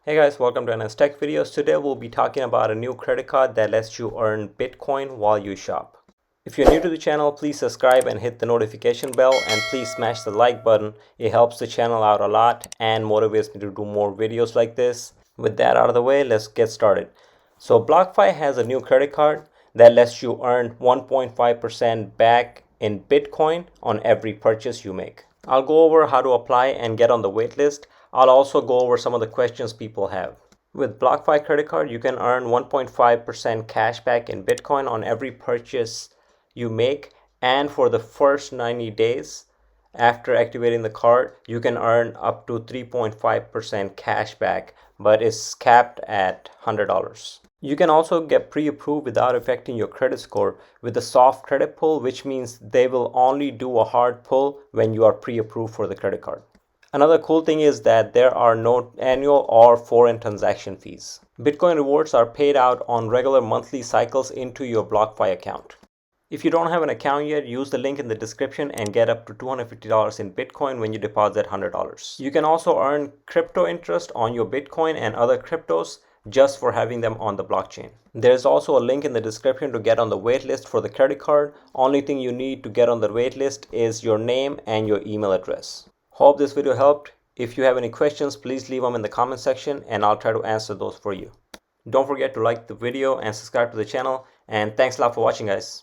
Hey guys, welcome to another tech videos. Today we'll be talking about a new credit card that lets you earn Bitcoin while you shop. If you're new to the channel, please subscribe and hit the notification bell, and please smash the like button. It helps the channel out a lot and motivates me to do more videos like this. With that out of the way, let's get started. So BlockFi has a new credit card that lets you earn 1.5% back in Bitcoin on every purchase you make. I'll go over how to apply and get on the waitlist. I'll also go over some of the questions people have. With BlockFi credit card, you can earn 1.5% cash back in Bitcoin on every purchase you make, and for the first 90 days after activating the card, you can earn up to 3.5% cash back, but it's capped at $100. You can also get pre-approved without affecting your credit score with a soft credit pull, which means they will only do a hard pull when you are pre-approved for the credit card. Another cool thing is that there are no annual or foreign transaction fees. Bitcoin rewards are paid out on regular monthly cycles into your BlockFi account. If you don't have an account yet, use the link in the description and get up to $250 in Bitcoin when you deposit $100. You can also earn crypto interest on your Bitcoin and other cryptos just for having them on the blockchain. There's also a link in the description to get on the waitlist for the credit card. Only thing you need to get on the waitlist is your name and your email address. Hope this video helped. If you have any questions, please leave them in the comment section and I'll try to answer those for you. Don't forget to like the video and subscribe to the channel, and thanks a lot for watching, guys.